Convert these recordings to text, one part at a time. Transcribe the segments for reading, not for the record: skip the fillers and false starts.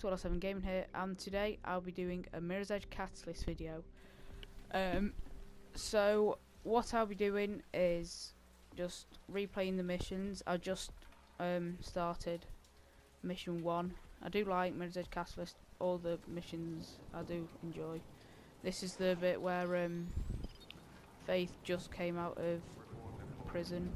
Swallow7 Gaming here, and today I'll be doing a Mirror's Edge Catalyst video. So what I'll be doing is just replaying the missions. I just started mission 1. I do like Mirror's Edge Catalyst. All the missions I do enjoy. This is the bit where Faith just came out of prison,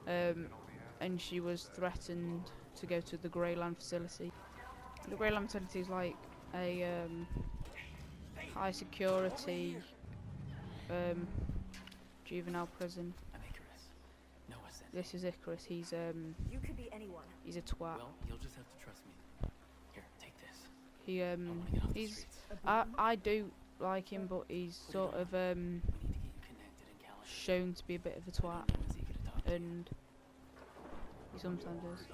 and she was threatened to go to the Greyland facility. The Greyland facility is like a high security juvenile prison. This is Icarus. He's You could be anyone. he's a twat. Well, you'll just have to trust me. Here, take this. He I wanna get off the he's streets. I do like him, but he's sort of We need to get you connected and calibrated. shown to be a bit of a twat, No one's eager to talk to you. and he sometimes is.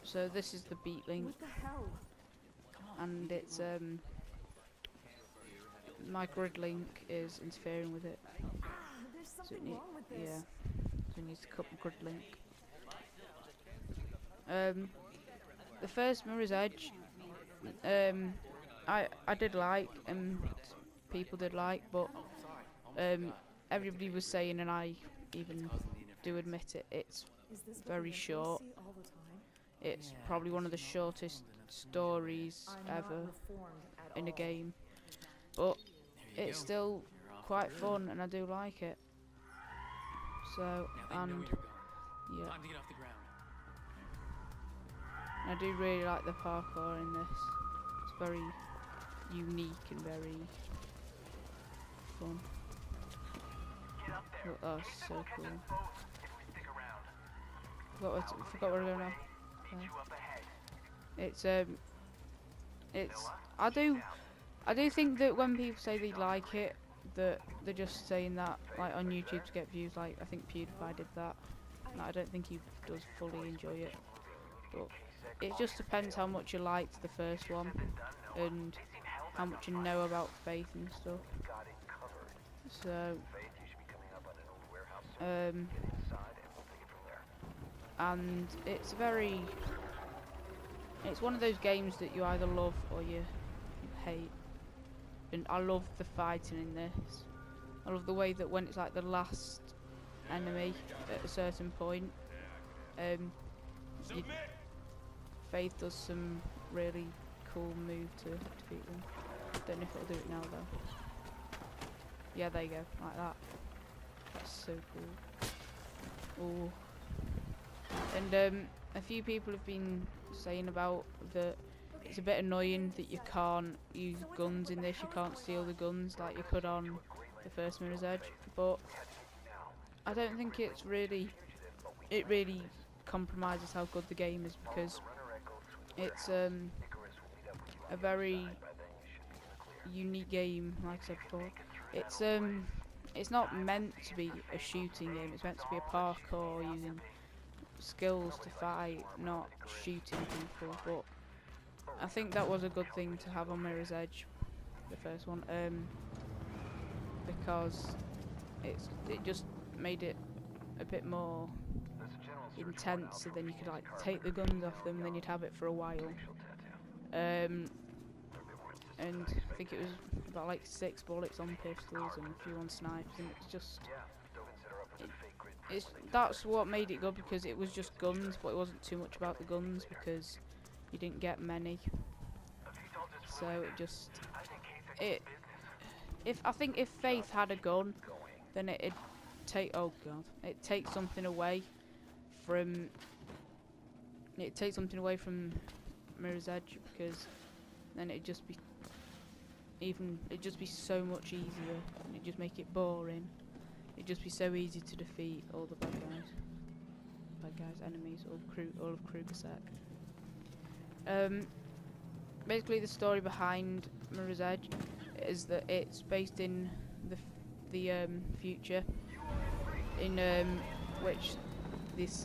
So this is the beat link, What the hell? and it's my grid link is interfering with it. There's So it something need, wrong with this. yeah, so it needs to cut the grid link. The first Mirror's Edge, I did like, and people did like, but everybody was saying, and I even do admit it, it's Is this what very the short. see all the time? It's probably one of the shortest stories I'm not ever reformed at in a all. game, but There you it's go. still You're off quite the grid. fun, and I do like it. So, Now they know and where you're going. yeah, Time to get off the ground. I do really like the parkour in this. It's very unique and very fun. Oh, that's so cool. Forgot where to go now. It's I do think that when people say they like it, that they're just saying that like on YouTube to get views. Like I think PewDiePie did that. No, I don't think he does fully enjoy it, but it just depends how much you liked the first one and how much you know about Faith and stuff. So and it's one of those games that you either love or you hate. And I love the fighting in this. I love the way that when it's like the last enemy at a certain point, Faith does some really cool move to defeat them. Don't know if it'll do it now though. Yeah, there you go, like that. That's so cool. Ooh. And a few people have been saying about that it's a bit annoying that you can't use guns in this. You can't steal the guns like you could on the first Mirror's Edge, but I don't think it really compromises how good the game is, because it's a very unique game. Like I said before, it's not meant to be a shooting game. It's meant to be a parkour using skills to fight, not shooting people. But I think that was a good thing to have on Mirror's Edge, the first one, because it just made it a bit more intense, so then you could like take the guns off them and then you'd have it for a while. And I think it was about like 6 bullets on pistols and a few on snipers, and it's just that's what made it good, because it was just guns, but it wasn't too much about the guns because you didn't get many. So I think if Faith had a gun, then it'd take something away from Mirror's Edge, because then it'd just be so much easier, and it'd just make it boring. It'd just be so easy to defeat all the bad guys, enemies, all of Krugersec. Basically, the story behind Mirror's Edge is that it's based in the future, in which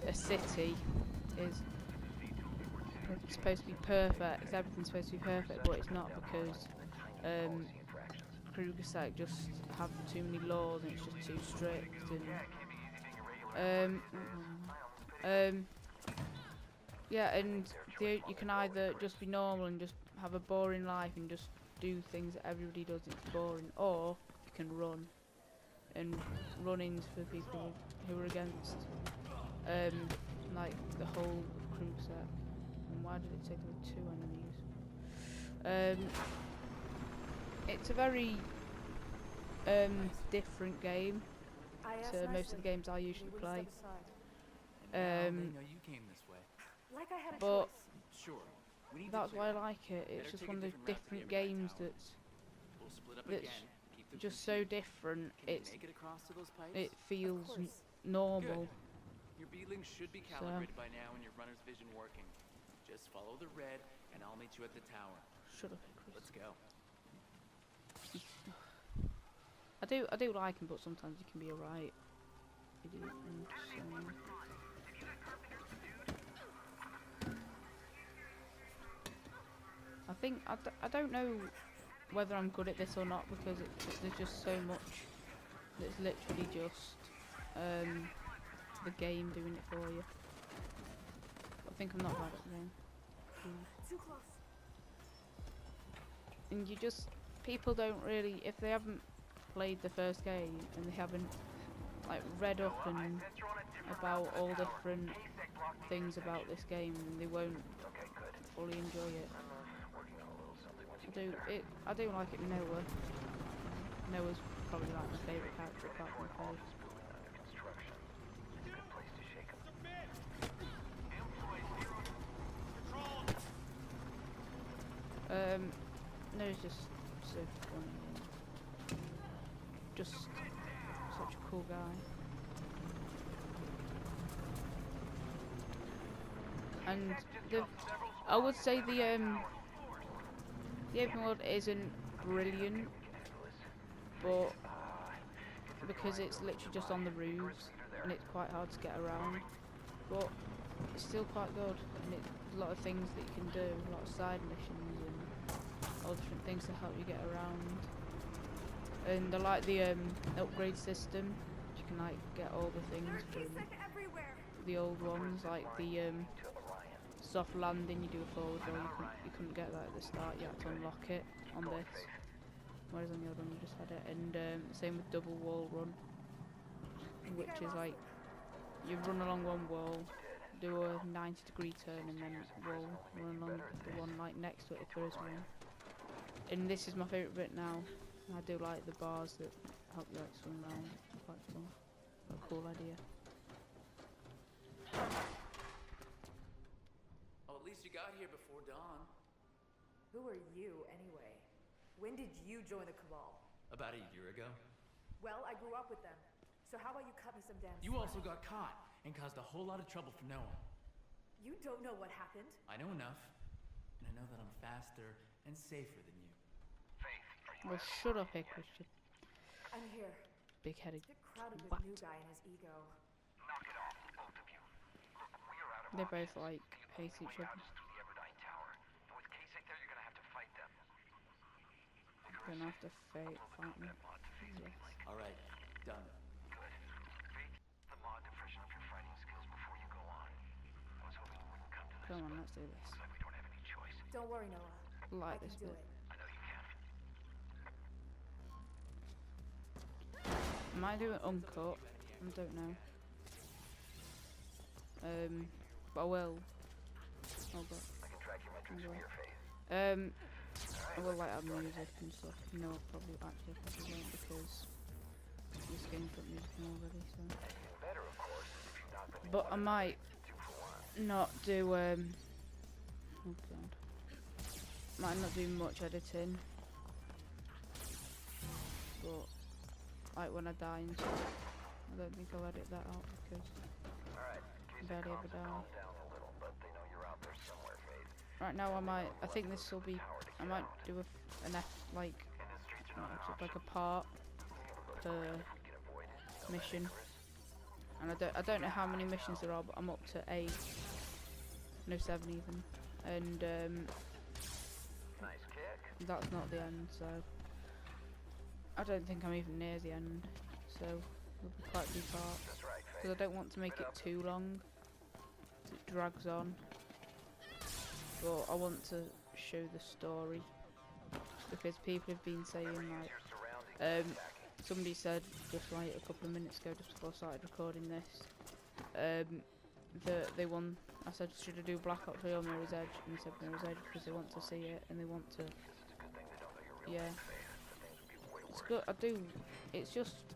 a city is supposed to be perfect. Everything's supposed to be perfect, but it's not, because Krugersec just have too many laws and it's just too strict. And Yeah, and you can either just be normal and just have a boring life and just do things that everybody does and it's boring, or you can run. And running's for people who are against like the whole crew set. And why did it say there were 2 enemies? It's a very different game to most of the games I usually play. They know you came this way. Like I had a But choice. Sure. We need that's to why I clear. like it. It's Better just take one a of those different route to the different other games tower. that's We'll split up that's again. Keep them just so confused. different. Can you It's make it across to those pipes? it feels course. normal. Your beeling should be calibrated by now and your runner's vision working. Just follow the red and I'll meet you at the tower. Shut up, Chris. Let's go. I do like him, but sometimes he can be a right idiot. And I think I don't know whether I'm good at this or not because there's just so much that's literally just the game doing it for you. I think I'm not bad at the game. Too close. And people don't really, if they haven't played the first game and they haven't like read up and about all different things about this game, they won't fully enjoy it. I do like it. Noah's probably like my favourite character apart from Faith. Noah's just so funny and just such a cool guy. And I would say the open world isn't brilliant, but because it's literally just on the roofs and it's quite hard to get around, but it's still quite good, and it's a lot of things that you can do, a lot of side missions and all different things to help you get around. And I like the upgrade system. You can like get all the things from the old ones, like the soft landing. You do a forward roll. You couldn't get that at the start. You had to unlock it on this. Whereas on the other one you just had it. And same with double wall run, which is like you run along one wall, do a 90-degree turn, and then run along the one like next to it if there is one. And this is my favourite bit now. I do like the bars that help you like swing around. It's quite fun. A cool idea. Oh, at least you got here before dawn. Who are you, anyway? When did you join the Cabal? About a year ago. Well, I grew up with them. So how about you cut me some damn You slack? also got caught and caused a whole lot of trouble for no one. You don't know what happened. I know enough, and I know that I'm faster and safer than you. Well, shut up here, Christian. I'm here. Big-headed. A bit crowded with What? new guy and his ego. They both like hate each other. Gonna have to fight me. Yes. All right, done. Come on, let's do this. Don't worry, Noah. Like I can this do bit. it. Am I doing uncut? I don't know. But I will. Oh god. I will like add music and stuff. No, I probably won't because this game's got music in already. So, but I might not do. Oh god. Might not do much editing. But like when I die and stuff, I don't think I'll edit that out because I barely ever die. Right now I think this will be, I might do an F, like a part per mission. And I don't know how many missions there are, but I'm up to 8. No, 7 even. And that's not the end, so I don't think I'm even near the end, so it'll be quite a few parts. Because I don't want to make it too long, 'cause it drags on. but I want to show the story because people have been saying like, somebody said just like a couple of minutes ago, just before I started recording this, that they want. I said, should I do Black Ops 3 or Mirror's Edge? And they said Mirror's Edge because they want to see it and they want to. Yeah. It's good. I do. It's just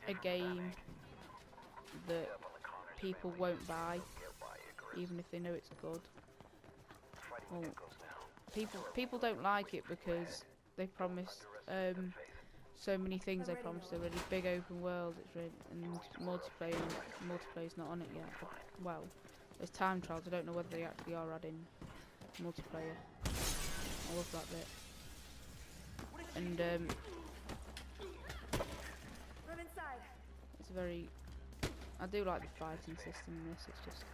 a game that people won't buy, even if they know it's good. Well, people don't like it because they promised so many things. They promised a really big open world. It's really, and multiplayer's not on it yet. Well, there's time trials. I don't know whether they actually are adding multiplayer. I love that bit. And Run inside. it's very. I do like the fighting system in this. It's just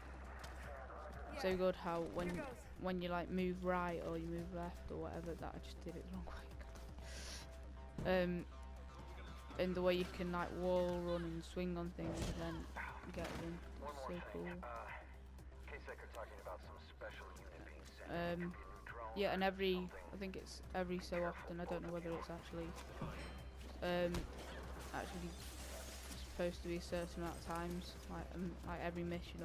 so good how when you like move right or you move left or whatever, that I just did it the wrong way. And the way you can like wall run and swing on things and then get them. It's so cool. Yeah, and I think it's every so often. I don't know whether it's actually supposed to be a certain amount of times, like every mission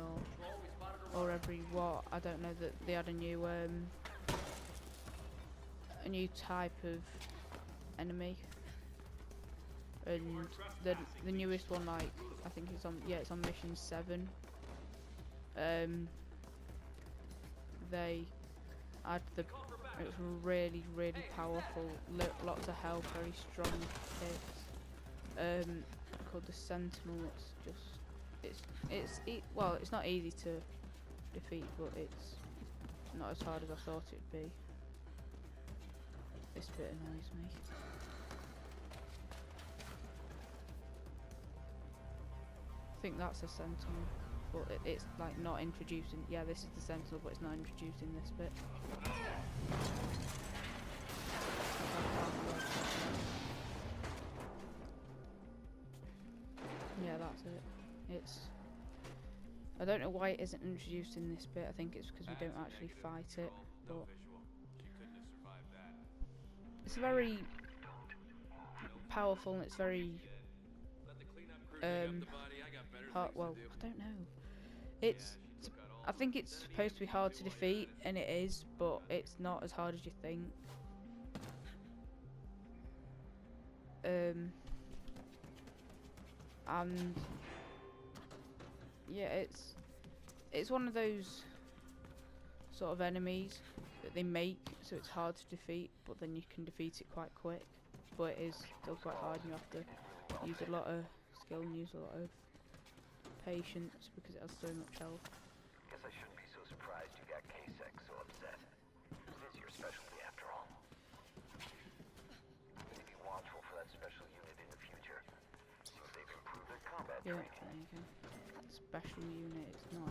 or every what. I don't know that they had a new type of enemy, and the newest one, like I think it's on mission 7. They add it was really powerful, lots of health, very strong hits. Called the Sentinel. It's not easy to defeat, but it's not as hard as I thought it'd be. This bit annoys me. I think that's a Sentinel, but it's like not introduced in. Yeah, this is the Sentinel, but it's not introduced in this bit. Yeah, that's it. I don't know why it isn't introduced in this bit. I think it's because we don't actually fight it, but it's very powerful and it's very hard. Well, I don't know. I think it's supposed to be hard to defeat, and it is, but it's not as hard as you think. And yeah, it's one of those sort of enemies that they make so it's hard to defeat, but then you can defeat it quite quick. But it is still quite hard, and you have to use a lot of skill and use a lot of patience because it has so much health. Guess I shouldn't be so surprised you got K-Sec so upset. It is your specialty after all. Be watchful for that special unit in the future. Seems they've improved their combat Yeah, training. there you go. Special unit, it's not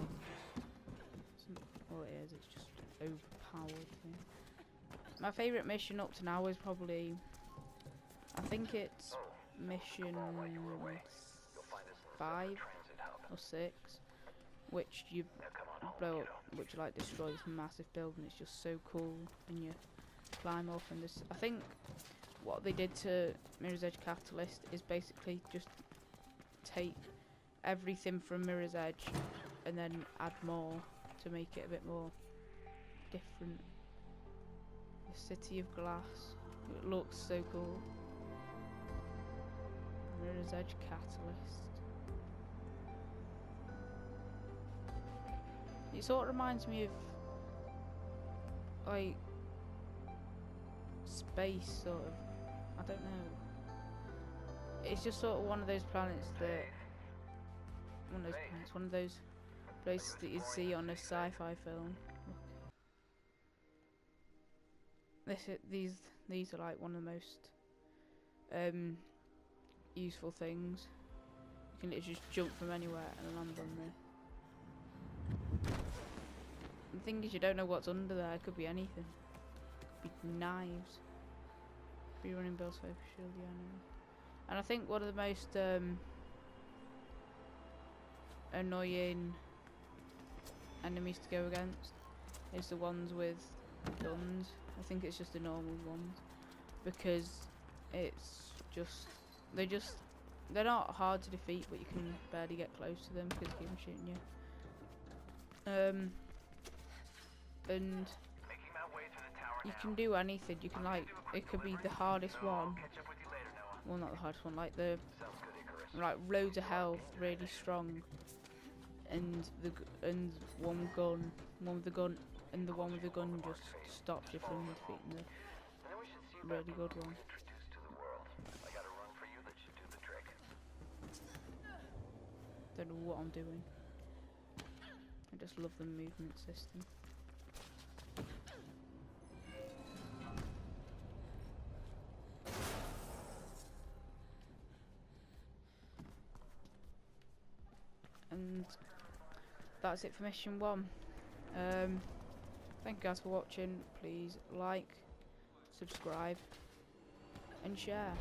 well, it is, it's just overpowered thing. My favourite mission up to now is probably, I think it's mission 5 or 6, which you blow up, which you like destroy this massive building. It's just so cool, and you climb up, and this, I think what they did to Mirror's Edge Catalyst is basically just take everything from Mirror's Edge and then add more to make it a bit more different. The City of Glass, it looks so cool. Mirror's Edge Catalyst. It sort of reminds me of like space, sort of. I don't know. It's just sort of one of those planets that one of those places that you'd see on a sci-fi film. These are like one of the most useful things. You can literally just jump from anywhere and land on there. The thing is, you don't know what's under there. It could be anything. It could be knives. Be running Bill's focus shield, yeah, I know. And I think one of the most annoying enemies to go against is the ones with guns. I think it's just the normal ones because it's just they're not hard to defeat, but you can barely get close to them because they keep shooting you. And Making my way through the tower you now. can do anything. You can like it could be the hardest one. Catch up with you later, Noah. Well, not the hardest one. Like the Sounds good, Icarus. like loads of health, really strong, and one with the gun, and the one with the gun just stops you from defeating the And then we should see about really good one. introduced to the world. I got a run for you that should do the trick. Don't know what I'm doing. I just love the movement system. And that's it for mission 1. Thank you guys for watching. Please like, subscribe and share.